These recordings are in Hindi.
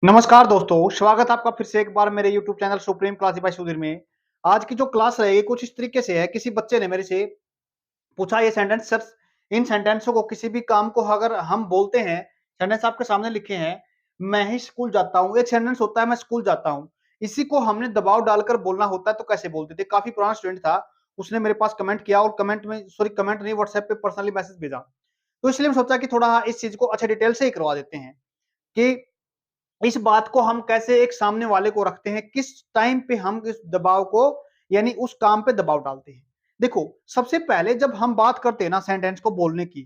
नमस्कार दोस्तों, स्वागत है आपका फिर से एक बार मेरे YouTube channel supreme classy by Sudhir में। आज की जो क्लास रहेगी कुछ इस तरीके से है, किसी बच्चे ने मेरे से पूछा ये सेंटेंस सर, इन सेंटेंसों को किसी भी काम को अगर हम बोलते हैं, सेंटेंस आपके सामने लिखे हैं, मैं ही स्कूल जाता हूँ, एक सेंटेंस होता है मैं स्कूल जाता हूँ। इसी को हमने दबाव डालकर बोलना होता है तो कैसे बोलते थे? काफ़ी पुराना स्टूडेंट था, उसने मेरे पास कमेंट किया और कमेंट नहीं व्हाट्सएप पे पर्सनली मैसेज भेजा। तो इसलिए मैं सोचा कि थोड़ा इस चीज़ को अच्छा डिटेल से ही करवा देते हैं कि इस बात को हम कैसे एक सामने वाले को रखते हैं, किस टाइम पे हम इस दबाव को यानी उस काम पे दबाव डालते हैं। देखो, सबसे पहले जब हम बात करते हैं ना सेंटेंस को बोलने की,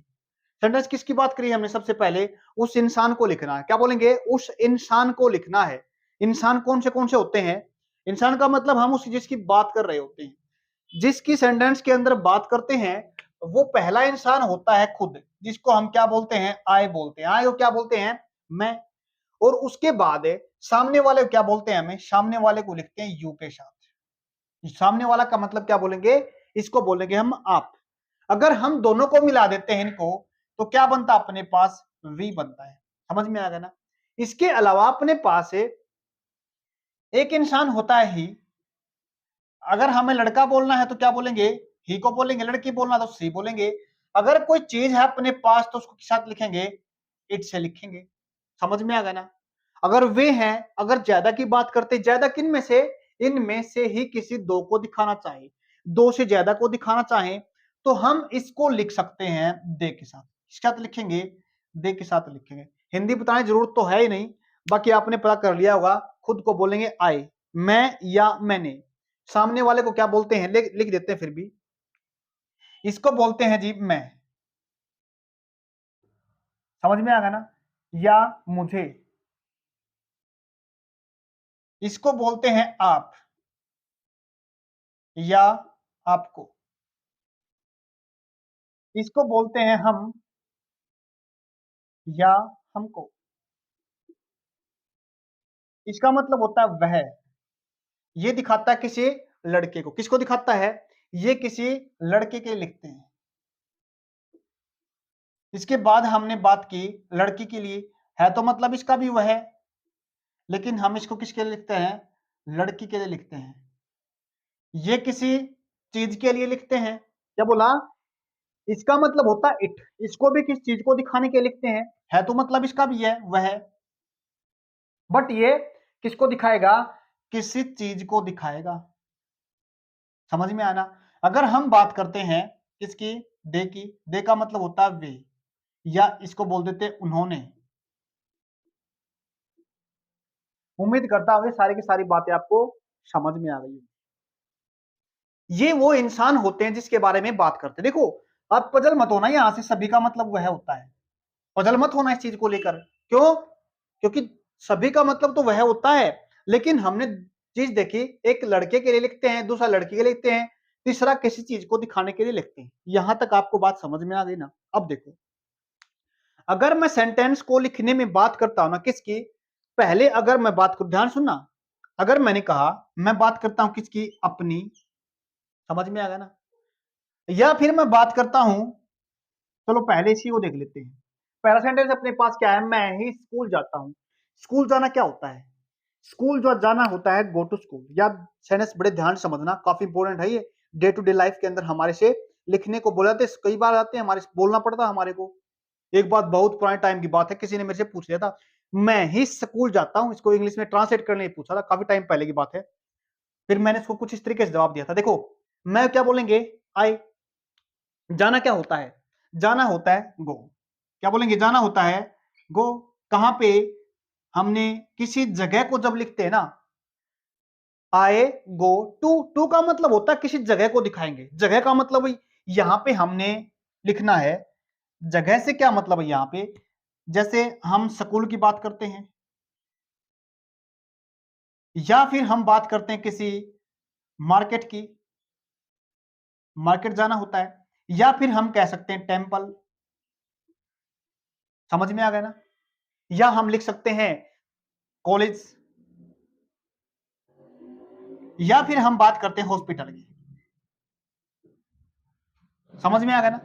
सेंटेंस किसकी बात करी हमने सबसे पहले? उस इंसान को लिखना है। क्या बोलेंगे? उस इंसान को लिखना है। इंसान कौन से होते हैं? इंसान का मतलब हम उस जिसकी बात कर रहे होते हैं। जिसकी सेंटेंस के अंदर बात करते हैं, वो पहला इंसान होता है खुद, जिसको हम क्या बोलते हैं? आई बोलते हैं। आई को क्या बोलते हैं? मैं। और उसके बाद सामने वाले को क्या बोलते हैं? हमें सामने वाले को लिखते हैं यू के साथ। सामने वाला का मतलब क्या बोलेंगे? इसको बोलेंगे हम आप। अगर हम दोनों को मिला देते हैं इनको, तो क्या बनता है अपने पास? वी बनता है। समझ में आ गया ना? इसके अलावा अपने पास एक इंसान होता है ही। अगर हमें लड़का बोलना है तो क्या बोलेंगे? ही को बोलेंगे। लड़की बोलना तो सी बोलेंगे। अगर कोई चीज है अपने पास तो उसको किस साथ लिखेंगे? इट से लिखेंगे। समझ में आ गया ना? अगर वे हैं, अगर ज्यादा की बात करते, ज्यादा किन में से? इनमें से ही किसी दो को दिखाना चाहिए। दो से ज्यादा को दिखाना चाहे तो हम इसको लिख सकते हैं दे के साथ। किसके साथ लिखेंगे? दे के साथ लिखेंगे। हिंदी बताने की जरूरत तो है ही नहीं, बाकी आपने पता कर लिया होगा। खुद को बोलेंगे आई, मैं या मैंने। सामने वाले को क्या बोलते हैं? लिख देते हैं फिर भी। इसको बोलते हैं जी मैं। समझ में आ गया ना? या मुझे। इसको बोलते हैं आप या आपको। इसको बोलते हैं हम या हमको। इसका मतलब होता है वह। ये दिखाता है किसी लड़के को। किसको दिखाता है? ये किसी लड़के के लिए लिखते हैं। इसके बाद हमने बात की लड़की के लिए, है तो मतलब इसका भी वह है, लेकिन हम इसको किसके लिए लिखते हैं? लड़की के लिए लिखते हैं। ये किसी चीज के लिए लिखते हैं। क्या बोला? इसका मतलब होता है इट। इसको भी किस चीज को दिखाने के लिए लिखते हैं, है तो मतलब इसका भी है वह। बट ये किसको दिखाएगा? किसी चीज को दिखाएगा। समझ में आना? अगर हम बात करते हैं किसकी? दे की। दे का मतलब होता है वे, या इसको बोल देते उन्होंने। उम्मीद करता हूं ये सारी की सारी बातें आपको समझ में आ गई। ये वो इंसान होते हैं जिसके बारे में बात करते हैं। देखो, अब पजल मत होना, यहां से सभी का मतलब वह होता है। पजल मत होना इस चीज को लेकर। क्यों? क्योंकि सभी का मतलब तो वह होता है, लेकिन हमने चीज देखी, एक लड़के के लिए लिखते हैं, दूसरा लड़की के लिए लिखते हैं, तीसरा किसी चीज को दिखाने के लिए लिखते हैं। यहां तक आपको बात समझ में आ गई ना? अब देखो, अगर मैं सेंटेंस को लिखने में बात करता हूं ना किसकी, पहले अगर मैं बात करूं, ध्यान सुनना। अगर मैंने कहा मैं बात करता हूं किसकी? अपनी। समझ में आ गया ना? या फिर मैं बात करता हूं, चलो पहले इसी को देख लेते हैं। पहला सेंटेंस अपने पास क्या है? मैं ही स्कूल जाता हूं। स्कूल जाना क्या होता है? स्कूल जो जाना होता है गो टू स्कूल। या सेंटेंस बड़े ध्यान से समझना, काफी इंपॉर्टेंट है ये। डे टू डे लाइफ के अंदर हमारे से लिखने को बोला, कई बार आते हैं हमारे से बोलना पड़ता है हमारे को। एक बात बहुत पुराने टाइम की बात है, किसी ने मेरे से पूछ लिया था, मैं ही स्कूल जाता हूं, इसको इंग्लिश में ट्रांसलेट करने पूछा था, काफी टाइम पहले की बात है। फिर मैंने इसको कुछ इस तरीके से जवाब दिया था। देखो, मैं क्या बोलेंगे? आई। जाना क्या होता है? जाना होता है गो। क्या बोलेंगे? जाना होता है गो। कहां पे? हमने किसी जगह को जब लिखते हैं ना, आए गो टू। टू का मतलब होता है किसी जगह को दिखाएंगे। जगह का मतलब यहां पे हमने लिखना है। जगह से क्या मतलब है यहां पे? जैसे हम स्कूल की बात करते हैं, या फिर हम बात करते हैं किसी मार्केट की, मार्केट जाना होता है। या फिर हम कह सकते हैं टेंपल। समझ में आ गया ना? या हम लिख सकते हैं कॉलेज। या फिर हम बात करते हैं हॉस्पिटल की। समझ में आ गया ना?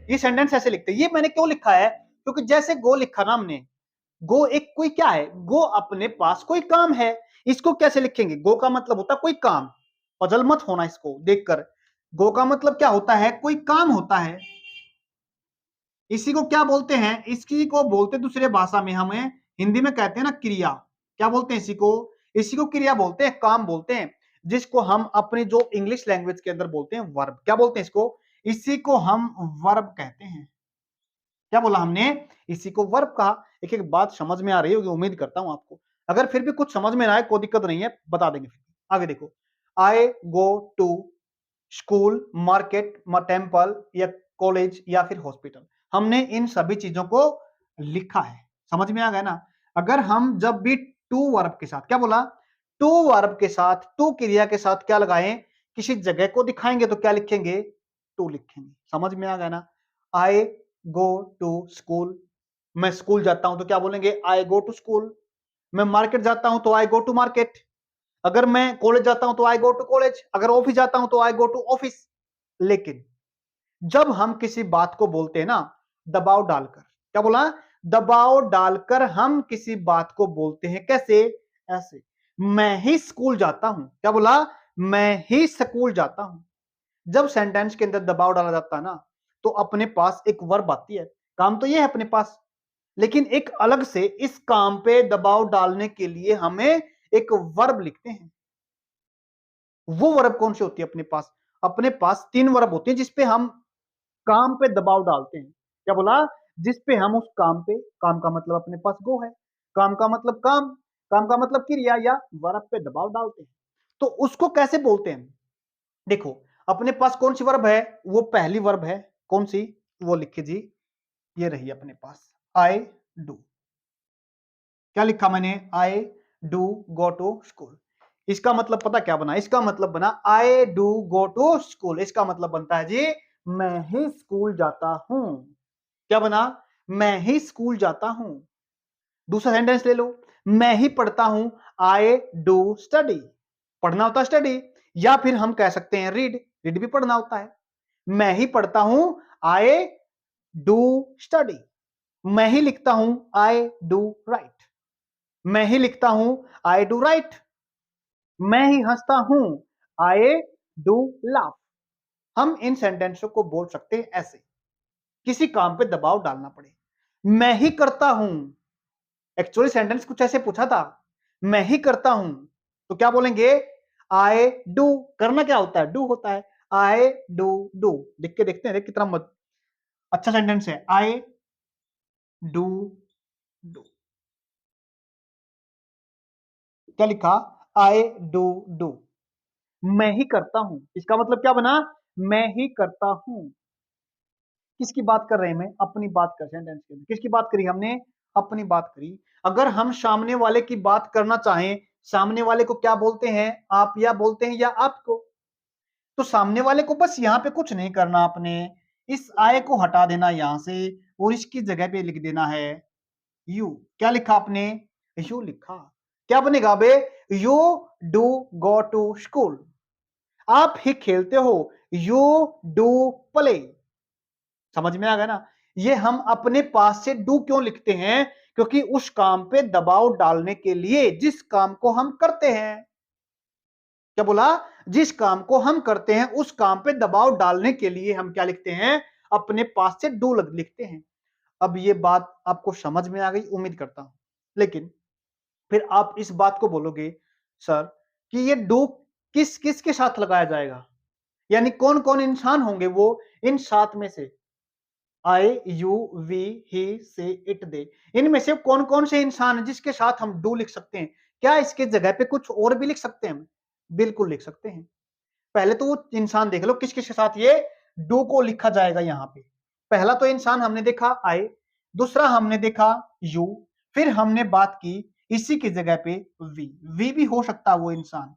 ये सेंटेंस ऐसे लिखते हैं। ये मैंने क्यों लिखा है? क्योंकि जैसे गो लिखा ना हमने, गो एक कोई क्या है, गो अपने पास कोई काम है। इसको कैसे लिखेंगे, गो का मतलब होता है कोई काम, पजल मत होना इसको देखकर। गो का मतलब क्या होता है, कोई काम होता है। इसी को क्या बोलते हैं, इसी को बोलते दूसरे भाषा में, हमें हिंदी में कहते हैं ना क्रिया। क्या बोलते हैं इसी को क्रिया बोलते हैं, काम बोलते हैं। जिसको हम अपनी जो इंग्लिश लैंग्वेज के अंदर बोलते हैं वर्ब। क्या बोलते हैं इसको, इसी को हम वर्ब कहते हैं। क्या बोला हमने, इसी को वर्ब कहा। एक एक बात समझ में आ रही होगी, उम्मीद करता हूं आपको। अगर फिर भी कुछ समझ में ना आए कोई दिक्कत नहीं है, बता देंगे फिर। आगे देखो, I go to school, market, temple या कॉलेज या फिर हॉस्पिटल। हमने इन सभी चीजों को लिखा है, समझ में आ गया ना। अगर हम जब भी टू वर्ब के साथ, क्या बोला, टू वर्ब के साथ, टू क्रिया के साथ क्या लगाएं, किसी जगह को दिखाएंगे तो क्या लिखेंगे, टू लिखेंगे। समझ में आ गया ना। आई गो टू स्कूल, मैं स्कूल जाता हूं तो क्या बोलेंगे, आई गो टू स्कूल। मैं मार्केट जाता हूं तो आई गो टू मार्केट। अगर मैं कॉलेज जाता हूं तो आई गो टू कॉलेज। अगर ऑफिस जाता हूं तो आई गो टू ऑफिस। लेकिन जब हम किसी बात को बोलते हैं ना दबाव डालकर, क्या बोला, दबाव डालकर हम किसी बात को बोलते हैं, कैसे, ऐसे, मैं ही स्कूल जाता हूं। क्या बोला, मैं ही स्कूल जाता हूं। जब सेंटेंस के अंदर दबाव डाला जाता है ना, तो अपने पास एक वर्ब आती है। काम तो ये है अपने पास, लेकिन एक अलग से इस काम पे दबाव डालने के लिए हमें एक वर्ब लिखते हैं। वो वर्ब कौन सी होती है अपने पास, अपने पास तीन वर्ब होती है जिसपे हम काम पे दबाव डालते हैं। क्या बोला, जिसपे हम उस काम पे, काम का मतलब अपने पास गो है, काम का मतलब काम का मतलब क्रिया या वर्ब पे दबाव डालते हैं। तो उसको कैसे बोलते हैं, देखो अपने पास कौन सी वर्ब है, वो पहली वर्ब है, कौन सी, वो लिखिए जी, ये रही अपने पास, आई डू। क्या लिखा मैंने, I do go to school. इसका मतलब पता क्या बना, इसका मतलब बना I do go to school. इसका मतलब बनता है जी, मैं ही स्कूल जाता हूं। क्या बना, मैं ही स्कूल जाता हूं। दूसरा सेंटेंस ले लो, मैं ही पढ़ता हूं, आई डू स्टडी। पढ़ना होता है स्टडी, या फिर हम कह सकते हैं रीड, रीड भी पढ़ना होता है। मैं ही पढ़ता हूं, आई डू स्टडी। मैं ही लिखता हूं, आई डू राइट। मैं ही लिखता हूं, आई डू राइट। मैं ही हंसता हूं, आई डू लाफ। हम इन सेंटेंसों को बोल सकते हैं ऐसे, किसी काम पे दबाव डालना पड़े। मैं ही करता हूं, एक्चुअली सेंटेंस कुछ ऐसे पूछा था, मैं ही करता हूं, तो क्या बोलेंगे, आई डू। करना क्या होता है, डू होता है। आई डू डू, लिख के देखते हैं कितना अच्छा सेंटेंस है, आई डू डू। क्या लिखा, आई डू डू, मैं ही करता हूं। इसका मतलब क्या बना, मैं ही करता हूं। किसकी बात कर रहे हैं, मैं अपनी बात कर, सेंटेंस के अंदर किसकी बात करी हमने, अपनी बात करी। अगर हम सामने वाले की बात करना चाहें, सामने वाले को क्या बोलते हैं, आप या बोलते हैं या आपको। तो सामने वाले को बस यहाँ पे कुछ नहीं करना, आपने इस आय को हटा देना यहां से, और इसकी जगह पे लिख देना है यू। क्या लिखा आपने, यू लिखा। क्या बनेगा बे, you do go to school. आप ही खेलते हो, यू डू प्ले। समझ में आ गया ना। ये हम अपने पास से डू क्यों लिखते हैं, क्योंकि उस काम पे दबाव डालने के लिए, जिस काम को हम करते हैं। क्या बोला, जिस काम को हम करते हैं उस काम पे दबाव डालने के लिए हम क्या लिखते हैं, अपने पास से डू लिखते हैं। अब ये बात आपको समझ में आ गई, उम्मीद करता हूं। लेकिन फिर आप इस बात को बोलोगे सर कि ये डू किस किस के साथ लगाया जाएगा, यानी कौन कौन इंसान होंगे वो इन सात में से, आई यू वी ही से इट दे, इनमें से कौन कौन से इंसान हैं जिसके साथ हम डू लिख सकते हैं। क्या इसके जगह पे कुछ और भी लिख सकते हैं, बिल्कुल लिख सकते हैं। पहले तो वो इंसान देख लो किस किस के साथ ये डू को लिखा जाएगा। यहाँ पे पहला तो इंसान हमने देखा आई, दूसरा हमने देखा यू, फिर हमने बात की इसी की जगह पे वी भी हो सकता है वो इंसान।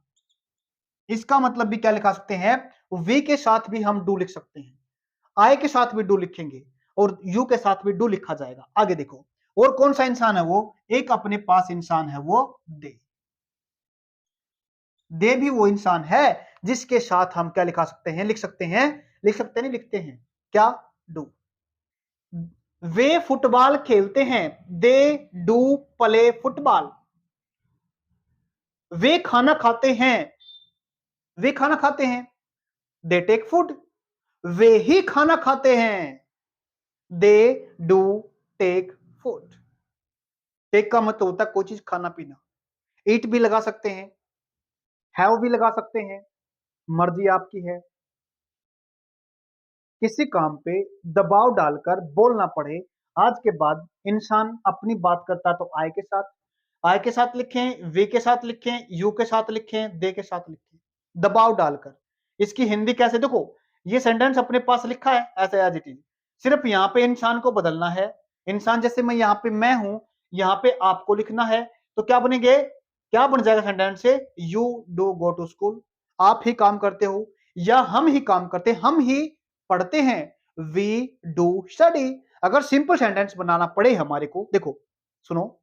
इसका मतलब भी क्या लिखा सकते हैं, वी के साथ भी हम डू लिख सकते हैं, आई के साथ भी डू लिखेंगे, और यू के साथ भी डू लिखा जाएगा। आगे देखो, और कौन सा इंसान है वो, एक अपने पास इंसान है वो दे। दे भी वो इंसान है जिसके साथ हम क्या लिखा सकते हैं, लिख सकते हैं, लिख सकते नहीं लिखते हैं, क्या, डू। वे फुटबॉल खेलते हैं, दे डू प्ले फुटबॉल। वे खाना खाते हैं, वे खाना खाते हैं, दे टेक फूड। वे ही खाना खाते हैं, they do take food. Take का मतलब होता है कोई चीज खाना पीना। ईट भी लगा सकते हैं, हैव भी लगा सकते हैं, मर्जी आपकी है। किसी काम पे दबाव डालकर बोलना पड़े, आज के बाद इंसान अपनी बात करता तो आई के साथ लिखें, वे के साथ लिखें, यू के साथ लिखें, दे के साथ लिखें, दबाव डालकर। इसकी हिंदी कैसे देखो, ये सेंटेंस अपने पास लिखा है ऐसे एज इट इज, सिर्फ यहाँ पे इंसान को बदलना है। इंसान जैसे मैं यहाँ पे मैं हूं, यहाँ पे आपको लिखना है, तो क्या बनेंगे, क्या बन जाएगा सेंटेंस से, you do go to school, आप ही काम करते हो, या हम ही काम करते, हम ही पढ़ते हैं, वी डू स्टडी। अगर सिंपल सेंटेंस बनाना पड़े हमारे को, देखो सुनो,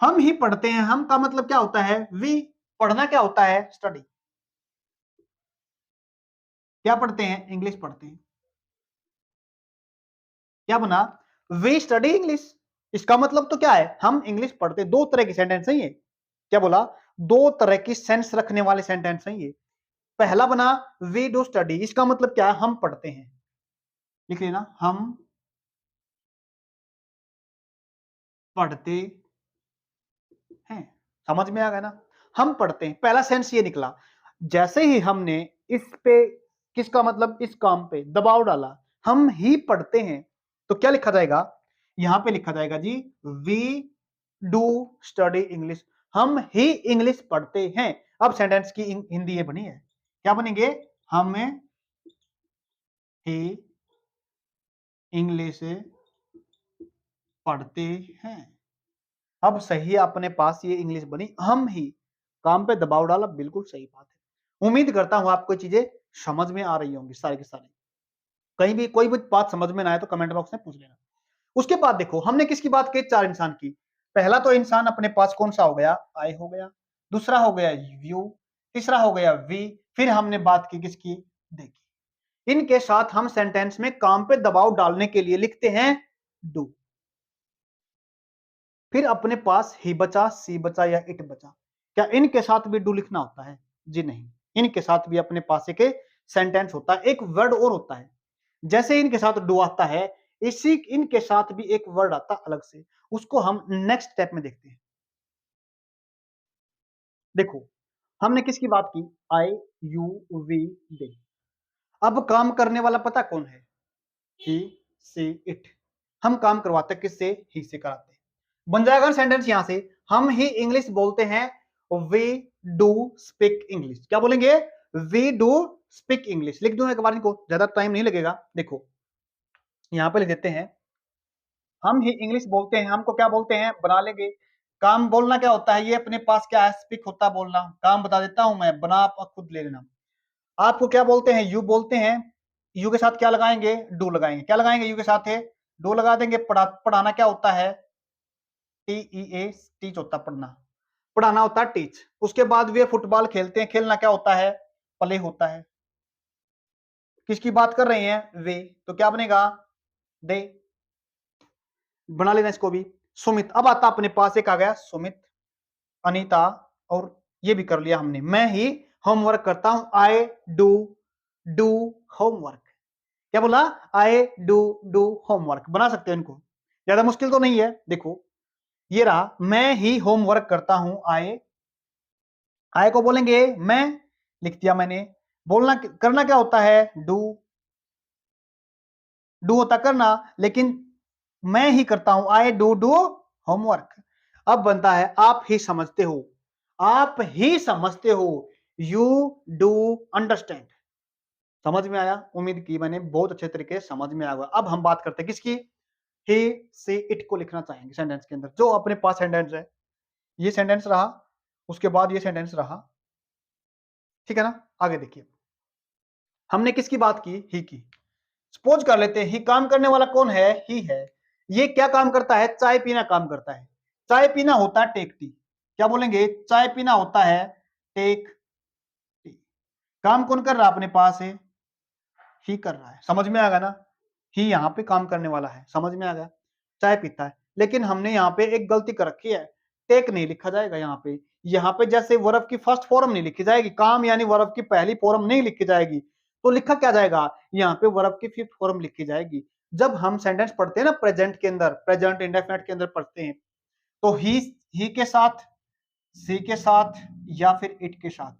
हम ही पढ़ते हैं, हम का मतलब क्या होता है, वी, पढ़ना क्या होता है, स्टडी। क्या पढ़ते हैं, इंग्लिश पढ़ते हैं। क्या बना, वी स्टडी इंग्लिश। इसका मतलब तो क्या है, हम इंग्लिश पढ़ते। दो तरह की सेंटेंस है ये, क्या बोला, दो तरह की सेंस रखने वाले सेंटेंस है ये। पहला बना वी डू स्टडी, इसका मतलब क्या है, हम पढ़ते हैं, लिख लेना, हम पढ़ते हैं। समझ में आ गया ना, हम पढ़ते हैं, पहला सेंस ये निकला। जैसे ही हमने इस पे, किसका मतलब, इस काम पे दबाव डाला, हम ही पढ़ते हैं, तो क्या लिखा जाएगा, यहां पे लिखा जाएगा जी, वी डू स्टडी इंग्लिश, हम ही इंग्लिश पढ़ते हैं। अब सेंटेंस की हिंदी ये बनी है, क्या बनेंगे, हम ही इंग्लिश पढ़ते हैं। अब सही है, अपने पास ये इंग्लिश बनी, हम ही, काम पे दबाव डाला, बिल्कुल सही बात है। उम्मीद करता हूं आपको चीजें समझ में आ रही होंगी सारी की सारी। कहीं भी कोई भी बात समझ में ना आए तो कमेंट बॉक्स में पूछ लेना। उसके बाद देखो हमने किसकी बात की, चार इंसान की। पहला तो इंसान अपने पास कौन सा हो गया, आई हो गया, दूसरा हो गया यू, तीसरा हो गया वी, फिर हमने बात की किसकी, देखी। इनके साथ हम सेंटेंस में काम पे दबाव डालने के लिए लिखते हैं डू। फिर अपने पास ही बचा, सी बचा या इट बचा। क्या इनके साथ भी डू लिखना होता है, जी नहीं, इनके साथ भी अपने पास एक सेंटेंस होता है, एक वर्ड और होता है। जैसे इनके साथ डू आता है, इसी इनके साथ भी एक वर्ड आता है अलग से, उसको हम नेक्स्ट स्टेप में देखते हैं। देखो हमने किसकी बात की, आई यू वी दे। अब काम करने वाला पता कौन है, ही सी इट। हम काम करवाते किससे, ही से कराते हैं। बन जाएगा सेंटेंस यहां से, हम ही इंग्लिश बोलते हैं, वी डू स्पीक इंग्लिश। क्या बोलेंगे, वी डू स्पीक इंग्लिश। लिख दूं एक बार इनको, ज्यादा टाइम नहीं लगेगा। देखो यहां पे लिख देते हैं, हम ही इंग्लिश बोलते हैं, हमको क्या बोलते हैं, बना लेंगे। काम बोलना क्या होता है, ये अपने पास क्या है, स्पीक होता है बोलना। काम बता देता हूं मैं, बना आप खुद ले लेना। आपको क्या बोलते हैं, यू बोलते हैं, यू के साथ क्या लगाएंगे, डू लगाएंगे। क्या लगाएंगे, यू के साथ है डू लगा देंगे। पढ़ाना क्या होता है, टी ई ए, टीच होता है पढ़ना, पढ़ाना होता है टीच। उसके बाद वे फुटबॉल खेलते हैं, खेलना क्या होता है, प्ले होता है। किसकी बात कर रहे हैं, वे, तो क्या बनेगा, दे। बना लेना इसको भी, सुमित। अब आता अपने पास एक आ गया सुमित, अनीता, और ये भी कर लिया हमने, मैं ही होमवर्क करता हूं, आई डू डू होमवर्क। क्या बोला, आई डू होमवर्क। बना सकते हो इनको, ज्यादा मुश्किल तो नहीं है। देखो ये रहा, मैं ही होमवर्क करता हूं, आए को बोलेंगे मैं, लिख दिया मैंने। बोलना करना क्या होता है, डू होता करना, लेकिन मैं ही करता हूं, आई डू होमवर्क। अब बनता है आप ही समझते हो, आप ही समझते हो, यू डू अंडरस्टैंड। समझ में आया, उम्मीद की मैंने बहुत अच्छे तरीके से समझ में आया। अब हम बात करते हैं किसकी, ही से इट को लिखना चाहेंगे सेंटेंस के अंदर, जो अपने पास सेंटेंस है। ये सेंटेंस रहा, उसके बाद ये सेंटेंस रहा, ठीक है ना। आगे देखिए, हमने किसकी बात की, ही की। सपोज कर लेते हैं, ही काम करने वाला कौन है, ही है। ये क्या काम करता है, चाय पीना काम करता है। चाय पीना होता है टेक टी। क्या बोलेंगे, चाय पीना होता है टेक टी। काम कौन कर रहा है, अपने पास है, ही कर रहा है। समझ में आ गया ना, ही यहाँ पे काम करने वाला है, समझ में आ गया? चाय पीता है, लेकिन हमने यहाँ पे एक गलती कर रखी है, टेक नहीं लिखा जाएगा यहाँ पे। यहाँ पे जैसे वर्ब की फर्स्ट फॉर्म नहीं लिखी जाएगी, काम यानी वर्ब की पहली फॉर्म नहीं लिखी जाएगी, तो लिखा क्या जाएगा? यहाँ पे वर्ब की फिफ्थ फॉर्म लिखी जाएगी। जब हम सेंटेंस पढ़ते हैं ना प्रेजेंट के अंदर, प्रेजेंट इंडेफिनिट के अंदर पढ़ते हैं, तो ही के साथ, सी के साथ या फिर इट के साथ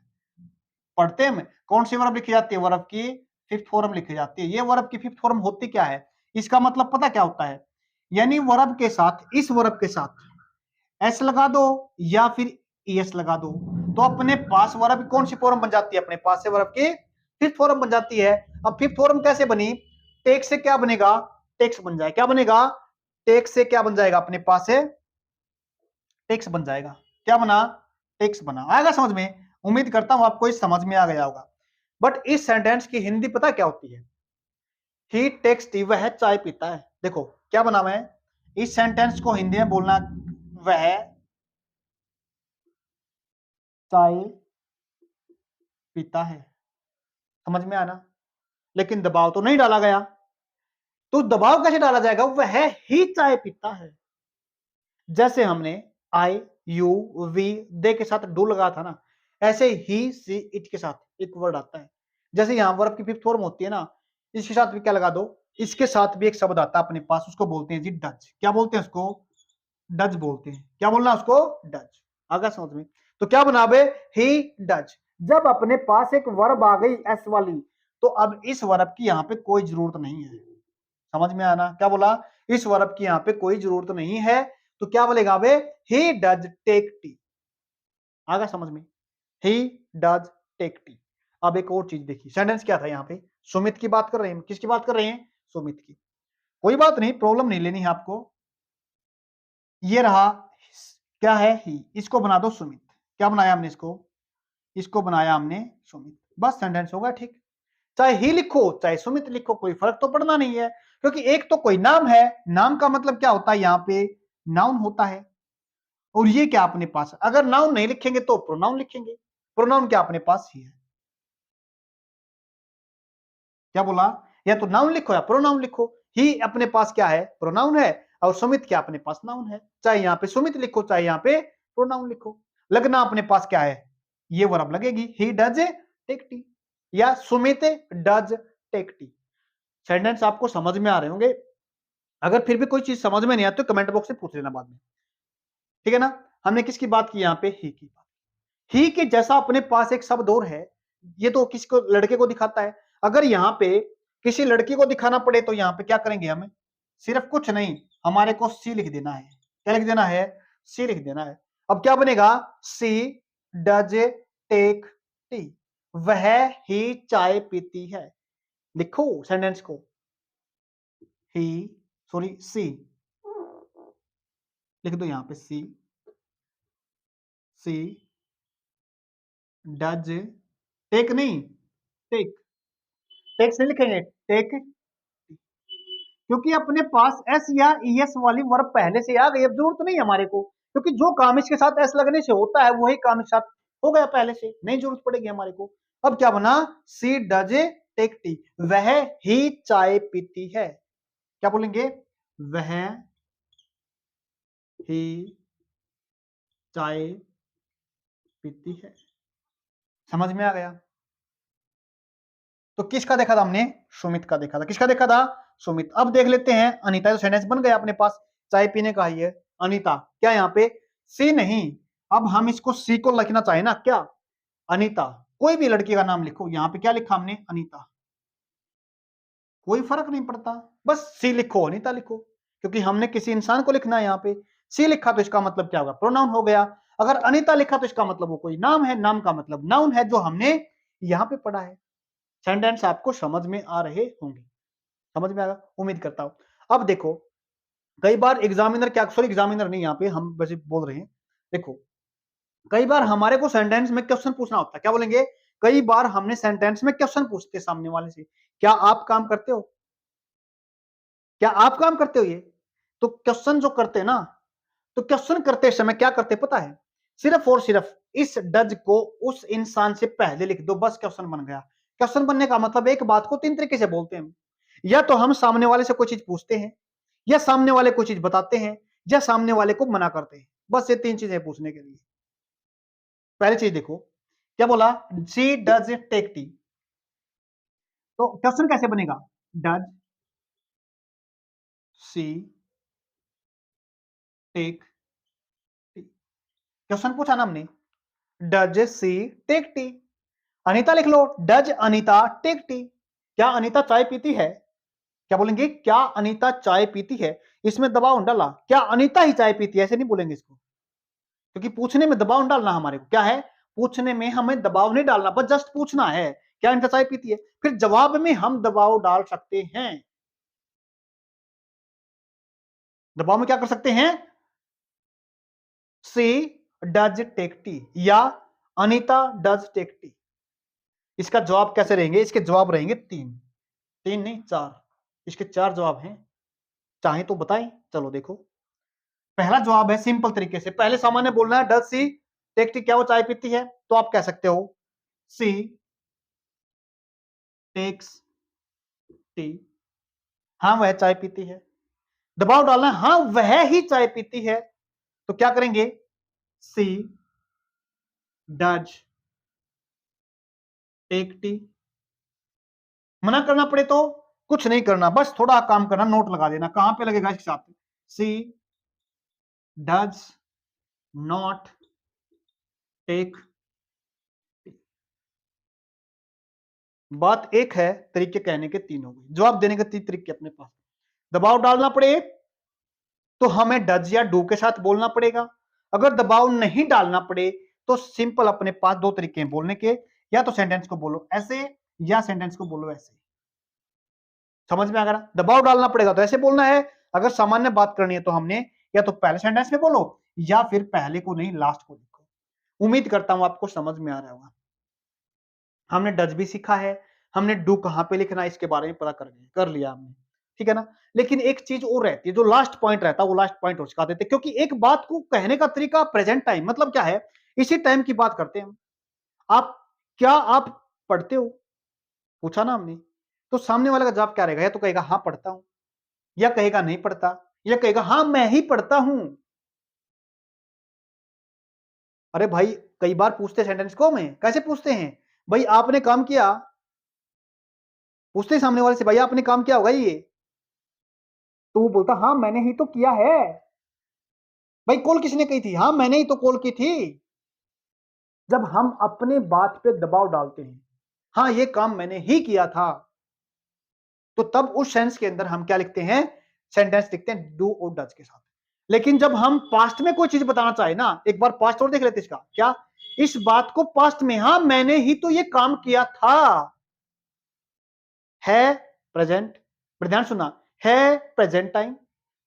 पढ़ते हैं, कौन सी वर्ब लिखी जाती है? वर्ब की फिफ्थ फॉर्म लिखी जाती है। ये वर्ब की फिफ्थ फॉर्म होती क्या है? इसका मतलब पता क्या होता है? यानी वर्ब के साथ, इस वर्ब के साथ एस लगा दो या फिर ईएस लगा दो, तो अपने पास वर्ब कौन सी फॉर्म बन जाती है? अपने पास से वर्ब की फिफ्थ फॉर्म बन जाती है। अब फिफ्थ फॉर्म कैसे बनी? टेक से क्या बनेगा? टेक्स बन जाएगा। क्या बनेगा? टेक्स से क्या बन जाएगा? अपने पास से टेक्स बन जाएगा। क्या बना? टेक्स बना। आएगा समझ में? उम्मीद करता हूं आपको इस समझ में आ गया होगा। बट इस सेंटेंस की हिंदी पता क्या होती है? ही टेक्स टी, वह चाय पीता है। देखो क्या बना मैं, इस सेंटेंस को हिंदी में बोलना, वह चाय पीता है। समझ में आना? लेकिन दबाव तो नहीं डाला गया, तो दबाव कैसे डाला जाएगा? वह ही चाय पीता है। जैसे हमने आई यू वी दे के साथ डू लगा था ना, ऐसे ही सी इट के साथ एक वर्ड आता है। जैसे यहां वर्ब की फिफ्थ फॉर्म होती है ना, इसके साथ भी क्या लगा दो, इसके साथ भी एक शब्द आता है अपने पास, उसको बोलते हैं जी डज। क्या बोलते हैं उसको? डज बोलते हैं। क्या बोलना उसको? डज। आगा समझ में? तो क्या बना बे? He does. जब अपने पास एक वर्ब आ गई एस वाली, तो अब इस वर्ब की यहां पे कोई जरूरत नहीं है। समझ में आना? क्या बोला? इस वर्ब की यहां पे कोई जरूरत नहीं है, तो क्या बोलेगा बे? He does take tea. आगा समझ में? He does take tea. अब एक और चीज देखिए, सेंटेंस क्या था यहाँ पे? सुमित की बात कर रहे हैं। किसकी बात कर रहे हैं? सुमित की। कोई बात नहीं, प्रॉब्लम नहीं लेनी है आपको। ये रहा, क्या है? ही। इसको बना दो सुमित। क्या बनाया हमने इसको? इसको बनाया हमने सुमित। बस सेंटेंस होगा ठीक। चाहे ही लिखो चाहे सुमित लिखो, कोई फर्क तो पड़ना नहीं है, क्योंकि एक तो कोई नाम है। नाम का मतलब क्या होता है? यहाँ पे नाउन होता है। और ये क्या अपने पास, अगर नाउन नहीं लिखेंगे तो प्रोनाउन लिखेंगे। प्रोनाउन क्या अपने पास ही है? क्या बोला? या तो नाउन लिखो या प्रोनाउन लिखो। ही अपने पास क्या है? प्रोनाउन है। और सुमित क्या अपने पास नाउन है। चाहे यहाँ पे सुमित लिखो चाहे यहाँ पे प्रोनाउन लिखो, लगना अपने पास क्या है? ये वर्ब लगेगी, ही डज टेक टी या Sumit does take tea. Sentence आपको समझ में आ रहे होंगे। अगर फिर भी कोई चीज समझ में नहीं आती तो कमेंट बॉक्स में पूछ लेना बाद में, ठीक है ना? हमने किसकी बात की? यहाँ पे ही की बात। ही के जैसा अपने पास एक शब्द और है, ये तो किसको? लड़के को दिखाता है। अगर यहाँ पे किसी लड़की को दिखाना पड़े तो यहाँ पे क्या करेंगे? हमें सिर्फ कुछ नहीं, हमारे को सी लिख देना है। क्या लिख देना है? सी लिख देना है। अब क्या बनेगा? सी डज टेक टी, वह ही चाय पीती है। लिखो सेंटेंस को, ही, सॉरी सी लिख दो यहाँ पे, सी, सी डज टेक, नहीं टेक, टेक से लिखेंगे टेक, क्योंकि अपने पास एस या ईएस वाली वर्ब पहले से आ गई, अब जरूरत नहीं हमारे को, क्योंकि जो काम इसके साथ एस लगने से होता है वही काम इसके साथ हो गया पहले से, नहीं जरूरत पड़ेगी हमारे को। अब क्या बना? सी डज टेक टी, वह ही चाय पीती है। क्या बोलेंगे? वह ही चाय पीती है। समझ में आ गया? तो किसका देखा था हमने? सुमित का देखा था। किसका देखा था? सुमित। अब देख लेते हैं अनीता। तो सेंटेंस बन गया अपने पास, चाय पीने का ही है अनीता। क्या यहाँ पे सी नहीं, अब हम इसको सी को लिखना चाहे ना, क्या? अनीता। कोई भी लड़की का नाम लिखो, यहाँ पे क्या लिखा हमने? अनीता। कोई फर्क नहीं पड़ता, बस सी लिखो अनीता लिखो, क्योंकि हमने किसी इंसान को लिखना है। यहाँ पे सी लिखा तो इसका मतलब क्या होगा? प्रोनाउन हो गया। अगर अनीता लिखा तो इसका मतलब वो कोई नाम है, नाम का मतलब नाउन है, जो हमने यहाँ पे पढ़ा है। सेंटेंस आपको समझ में आ रहे होंगे, समझ में आया उम्मीद करता हूं। अब देखो, कई बार एग्जामिनर, क्या सॉरी एग्जामिनर नहीं, यहाँ पे हम वैसे बोल रहे हैं। देखो कई बार हमारे को सेंटेंस में क्वेश्चन पूछना होता है। क्या बोलेंगे? कई बार हमने सेंटेंस में क्वेश्चन पूछते सामने वाले से। क्या आप काम करते हो? क्या आप काम करते हो? ये तो क्वेश्चन जो करते हैं ना, तो क्वेश्चन करते समय क्या करते पता है? सिर्फ और सिर्फ इस डज को उस इंसान से पहले लिख दो, बस क्वेश्चन बन गया। क्वेश्चन बनने का मतलब एक बात को तीन तरीके से बोलते हैं। या तो हम सामने वाले से कोई चीज पूछते हैं, या सामने वाले कोई चीज बताते हैं, या सामने वाले को मना करते हैं। बस ये 3 चीजें पूछने के लिए। पहली चीज देखो, क्या बोला? She does take tea. तो क्वेश्चन कैसे बनेगा? Does she take tea. Question पूछा ना हमने, does she take tea. Anita लिख लो, डज अनीता टेक टी। क्या अनीता चाय पीती है? क्या बोलेंगे? क्या अनीता चाय पीती है? इसमें दबाव डाला, क्या अनीता ही चाय पीती है, ऐसे नहीं बोलेंगे इसको, क्योंकि पूछने में दबाव डालना हमारे को क्या है, पूछने में हमें दबाव नहीं डालना, बस जस्ट पूछना है क्या अनीता चाय पीती है। फिर जवाब में हम दबाव डाल सकते हैं। दबाव में क्या कर सकते हैं? सी डज टेक टी या अनीता डज टेक टी। इसका जवाब कैसे रहेंगे? इसके जवाब रहेंगे 3, 3 नहीं 4। इसके 4 जवाब हैं, चाहे तो बताएं। चलो देखो, पहला जवाब है सिंपल तरीके से, पहले सामान्य बोलना है, डज सी टेक टी, क्या वो चाय पीती है? तो आप कह सकते हो सी टेक्स टी, हाँ वह चाय पीती है। दबाव डालना, हाँ वह ही चाय पीती है, तो क्या करेंगे? सी डज टेक टी। मना करना पड़े तो कुछ नहीं करना, बस थोड़ा काम करना, नोट लगा देना, कहां पे लगेगा इसके साथ? सी डज नॉट टेक। बात एक है, तरीके कहने के 3 हो गए, जवाब देने के 3 तरीके अपने पास। दबाव डालना पड़े तो हमें डज या डू के साथ बोलना पड़ेगा, अगर दबाव नहीं डालना पड़े तो सिंपल अपने पास 2 तरीके हैं बोलने के, या तो सेंटेंस को बोलो ऐसे, या सेंटेंस को बोलो ऐसे। समझ में आ गया? दबाव डालना पड़ेगा तो ऐसे बोलना है, अगर सामान्य बात करनी है तो हमने या तो पहले सेंटेंस में बोलो, या फिर पहले को नहीं लास्ट को लिखो। उम्मीद करता हूं आपको समझ में आ रहा होगा। हमने डज भी सीखा है, हमने डू कहां पे लिखना है इसके बारे में पता कर लिया हमने, ठीक है ना। लेकिन एक चीज और रहती है, जो लास्ट पॉइंट रहता है वो लास्ट पॉइंट और सिखा देते, क्योंकि एक बात को कहने का तरीका प्रेजेंट टाइम मतलब क्या है, इसी टाइम की बात करते हैं हम। आप क्या आप पढ़ते हो? पूछा ना हमने, तो सामने वाले का जवाब क्या रहेगा? या तो कहेगा हाँ पढ़ता हूं, या कहेगा नहीं पढ़ता, या कहेगा हाँ मैं ही पढ़ता हूं। अरे भाई, कई बार पूछते सेंटेंस को में कैसे पूछते हैं, भाई आपने काम किया, पूछते हैं सामने वाले से, भाई आपने काम किया होगा ये, तो वो बोलता हाँ मैंने ही तो किया है। भाई कॉल किसने की थी? हाँ मैंने ही तो कॉल की थी। जब हम अपने बात पे दबाव डालते हैं, हाँ ये काम मैंने ही किया था, तो तब उस सेंस के अंदर हम क्या लिखते हैं? सेंटेंस लिखते हैं डू और डज के साथ। लेकिन जब हम पास्ट में कोई चीज बताना चाहे ना, एक बार पास्ट और देख लेते इसका, क्या इस बात को पास्ट में, हाँ मैंने ही तो ये काम किया था, है प्रेजेंट, ध्यान सुना, है प्रेजेंट टाइम,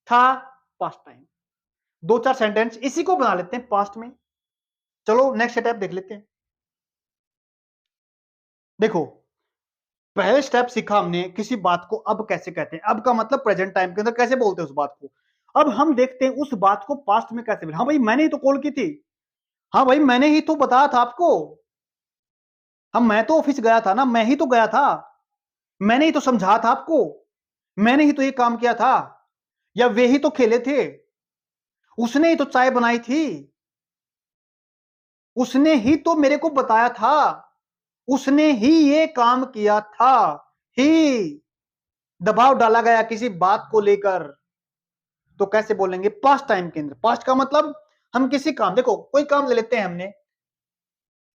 था पास्ट टाइम। 2-4 सेंटेंस इसी को बना लेते हैं पास्ट में। चलो नेक्स्ट स्टेप देख लेते हैं। देखो, पहले स्टेप सीखा हमने किसी बात को अब कैसे कहते हैं, अब का मतलब प्रेजेंट टाइम के अंदर कैसे बोलते हैं उस बात को। अब हम देखते हैं उस बात को पास्ट में कैसे बोलते। हाँ भाई मैंने ही तो कॉल की थी, हाँ भाई मैंने ही तो बताया था आपको, हम मैं तो ऑफिस गया था ना, मैं ही तो गया था, मैंने ही तो समझा था आपको, मैंने ही तो ये काम किया था, या वे ही तो खेले थे, उसने ही तो चाय बनाई थी, उसने ही तो मेरे को बताया था, उसने ही ये काम किया था। ही दबाव डाला गया किसी बात को लेकर, तो कैसे बोलेंगे? पास्ट टाइम के अंदर। पास्ट का मतलब हम किसी काम, देखो कोई काम ले लेते हैं, हमने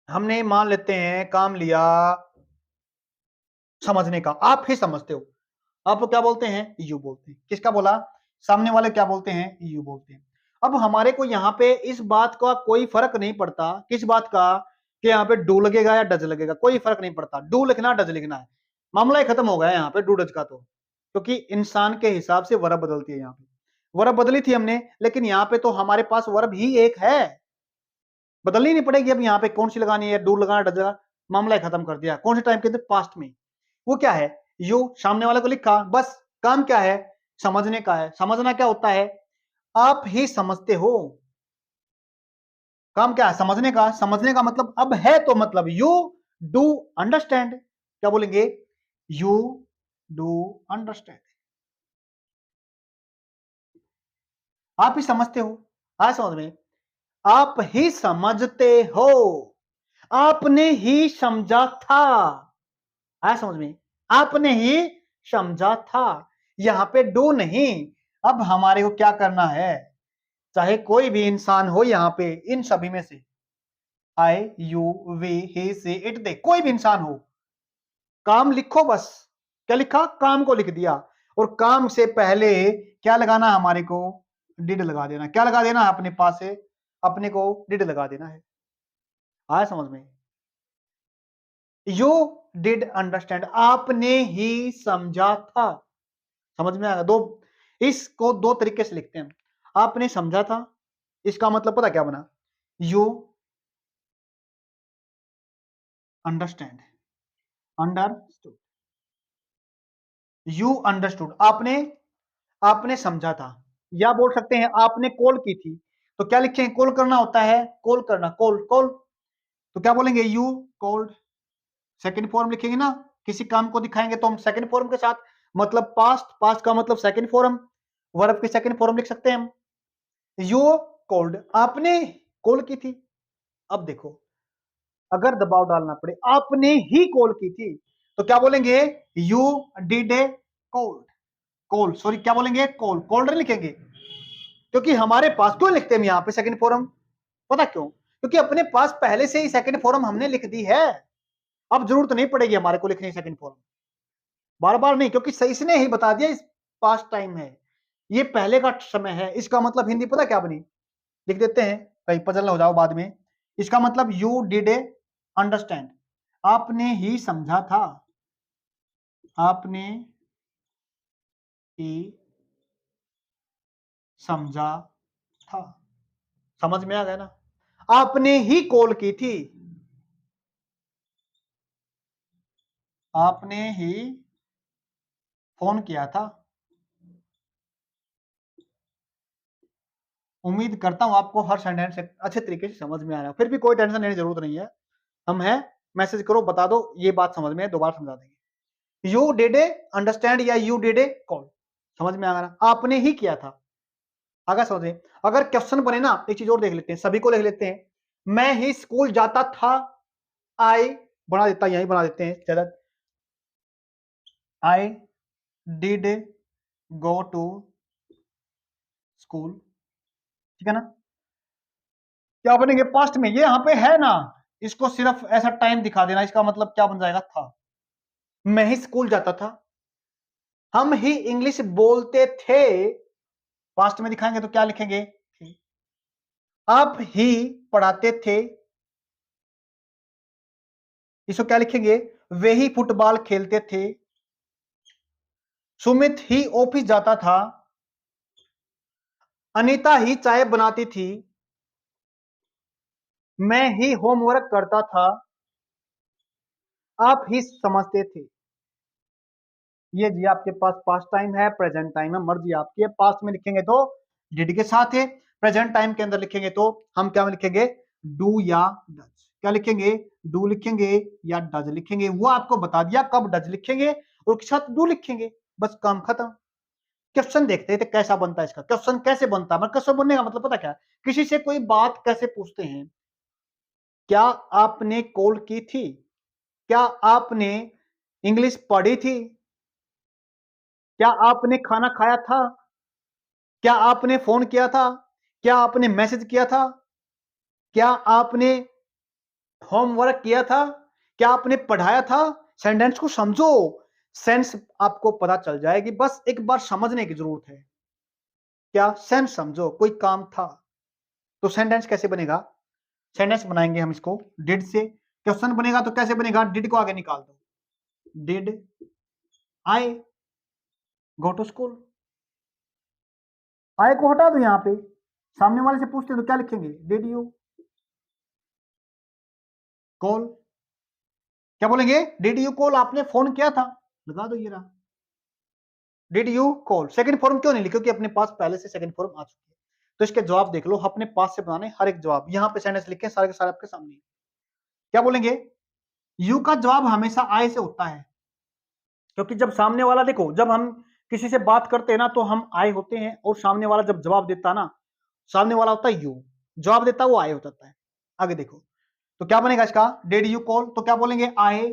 हमने मान लेते हैं काम लिया समझने का, आप ही समझते हो, आप क्या बोलते हैं? यू बोलते हैं। किसका बोला? सामने वाले क्या बोलते हैं? यू बोलते हैं। अब हमारे को यहाँ पे इस बात का कोई फर्क नहीं पड़ता, किस बात का, कि यहाँ पे डू लगेगा या डज लगेगा, कोई फर्क नहीं पड़ता, डू लिखना डज लिखना है, मामला ही खत्म हो गया यहाँ पे डू डज का। तो क्योंकि इंसान के हिसाब से वर्ब बदलती है, यहाँ पे वर्ब बदली थी हमने, लेकिन यहाँ पे तो हमारे पास वर्ब ही एक है, बदलनी नहीं पड़ेगी। अब यहाँ पे कौन सी लगानी है, डू लगाना डज लगाना, मामला ही खत्म कर दिया। कौन से टाइम के अंदर? पास्ट में। वो क्या है? यू, सामने वाले को लिखा, बस काम क्या है? समझने का है। समझना क्या होता है? आप ही समझते हो। काम क्या है? समझने का। समझने का मतलब अब है, तो मतलब यू डू अंडरस्टैंड। क्या बोलेंगे? You do understand. आप ही समझते हो, आया समझ में? आप ही समझते हो, आपने ही समझा था, आया समझ में? आपने ही समझा था। यहां पे डू नहीं, अब हमारे को क्या करना है, चाहे कोई भी इंसान हो यहां पे, इन सभी में से I, you, we, he, she, it, they, कोई भी इंसान हो, काम लिखो बस। क्या लिखा? काम को लिख दिया। और काम से पहले क्या लगाना हमारे को? डिड लगा देना। क्या लगा देना है अपने पास से? अपने को डिड लगा देना है। आया समझ में? यू डिड अंडरस्टैंड, आपने ही समझा था। समझ में आया? दो, इसको दो तरीके से लिखते हैं। आपने समझा था, इसका मतलब पता क्या बना? You understand, understood, you understood, आपने, आपने समझा था। या बोल सकते हैं आपने कॉल की थी, तो क्या लिखें? कॉल करना होता है, कॉल करना, कॉल कॉल, तो क्या बोलेंगे? You called. सेकंड फॉर्म लिखेंगे ना, किसी काम को दिखाएंगे तो हम सेकंड फॉर्म के साथ, मतलब पास्ट, पास्ट का मतलब सेकंड फॉर्म, वर्ब की सेकंड फॉर्म लिख सकते हैं हम। यू कॉल्ड, आपने कॉल की थी। अब देखो, अगर दबाव डालना पड़े, आपने ही कॉल की थी, तो क्या बोलेंगे? You did a call, call, sorry क्या बोलेंगे? कॉल, कॉल्ड नहीं लिखेंगे, क्योंकि हमारे पास, क्यों लिखते हैं हम यहाँ पे सेकंड फॉर्म? पता क्यों? क्योंकि अपने पास पहले से ही सेकंड फॉर्म हमने लिख दी है, अब जरूरत नहीं पड़ेगी हमारे को लिखने की सेकंड फॉर्म, बार बार नहीं, क्योंकि सही से ने ही बता दिया इस पास्ट टाइम है, ये पहले का समय है। इसका मतलब हिंदी पता क्या बनी? लिख देते हैं, कहीं पजल हो जाओ बाद में। इसका मतलब यू डिड ए अंडरस्टैंड, आपने ही समझा था, आपने ही समझा था। समझ में आ गया ना? आपने ही कॉल की थी, आपने ही फोन किया था। उम्मीद करता हूं आपको हर सेंटेंस अच्छे तरीके से समझ में आ रहा है, फिर भी कोई टेंशन लेने की जरूरत नहीं है, हम हैं, मैसेज करो, बता दो ये बात समझ में है, दोबारा समझा देंगे। यू डिड ए अंडरस्टैंड या यू डिड ए कॉल, समझ में आ रहा? आपने ही किया था, आगे समझे। अगर क्वेश्चन बने ना, एक चीज और देख लेते हैं, सभी को लिख लेते हैं। मैं ही स्कूल जाता था, आई बना देता, यही बना देते हैं ज्यादा, I did go to school, ठीक है ना? क्या बनेंगे पास्ट में? ये यहां पे है ना, इसको सिर्फ ऐसा टाइम दिखा देना, इसका मतलब क्या बन जाएगा? था। मैं ही स्कूल जाता था, हम ही इंग्लिश बोलते थे, पास्ट में दिखाएंगे तो क्या लिखेंगे? आप ही पढ़ाते थे, इसको क्या लिखेंगे? वे ही फुटबॉल खेलते थे, सुमित ही ऑफिस जाता था, अनीता ही चाय बनाती थी, मैं ही होमवर्क करता था, आप ही समझते थे। ये जी आपके पास पास्ट टाइम है, प्रेजेंट टाइम है, मर्जी आपकी है। पास्ट में लिखेंगे तो डिड के साथ है, प्रेजेंट टाइम के अंदर लिखेंगे तो हम क्या लिखेंगे? डू या डज। क्या लिखेंगे? डू लिखेंगे या डज लिखेंगे, वो आपको बता दिया कब डज लिखेंगे और किस साथ डू लिखेंगे, बस काम खत्म। क्वेश्चन देखते हैं तो कैसा बनता है इसका, क्वेश्चन कैसे बनता है, क्वेश्चन बनने का मतलब पता क्या है? किसी से कोई बात कैसे पूछते हैं, क्या आपने कॉल की थी, क्या आपने इंग्लिश पढ़ी थी, क्या आपने खाना खाया था, क्या आपने फोन किया था, क्या आपने मैसेज किया था, क्या आपने होमवर्क किया था, क्या आपने पढ़ाया था। सेंटेंस को समझो, सेंस आपको पता चल जाएगी, बस एक बार समझने की जरूरत है। क्या सेंस समझो, कोई काम था, तो सेंटेंस कैसे बनेगा? सेंटेंस बनाएंगे हम इसको डिड से, क्वेश्चन बनेगा तो कैसे बनेगा? डिड को आगे निकाल दो, did I go to school, I को हटा दो, यहां पे सामने वाले से पूछते तो क्या लिखेंगे? डिड यू कॉल, क्या बोलेंगे? डिड यू कॉल, आपने फोन किया था, लगा दो ये रहा, did you call. Second form क्यों नहीं लिखे? क्योंकि अपने पास पहले से सेकंड फॉर्म आ चुकी है, तो इसके जवाब देख लो, अपने पास से बनाने हर एक जवाब, यहां पे सेंटेंस लिखे सारे के सारे आपके सामने। क्या बोलेंगे? यू का जवाब हमेशा आई से होता है, क्योंकि जब सामने वाला देखो, जब हम किसी से बात करते हैं ना तो हम आई होते हैं, और सामने वाला जब जवाब देता है ना, सामने वाला होता है यू, जवाब देता है वो आई होता है। आगे देखो, तो क्या बनेगा इसका, डिड यू कॉल, तो क्या बोलेंगे, आई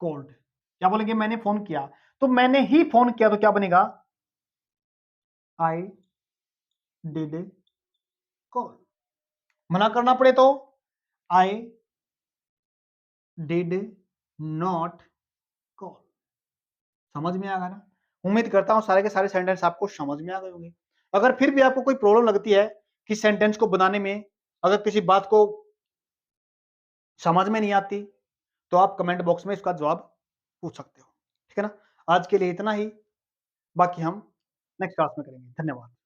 कॉल्ड। क्या बोलेंगे, मैंने फोन किया, तो मैंने ही फोन किया, तो क्या बनेगा, आई डिड कॉल। मना करना पड़े तो आई डिड नॉट कॉल। समझ में आ गया ना। उम्मीद करता हूं सारे के सारे सेंटेंस आपको समझ में आ गए होंगे। अगर फिर भी आपको कोई प्रॉब्लम लगती है कि सेंटेंस को बनाने में, अगर किसी बात को समझ में नहीं आती, तो आप कमेंट बॉक्स में इसका जवाब पूछ सकते हो। ठीक है ना। आज के लिए इतना ही, बाकी हम नेक्स्ट क्लास में करेंगे। धन्यवाद।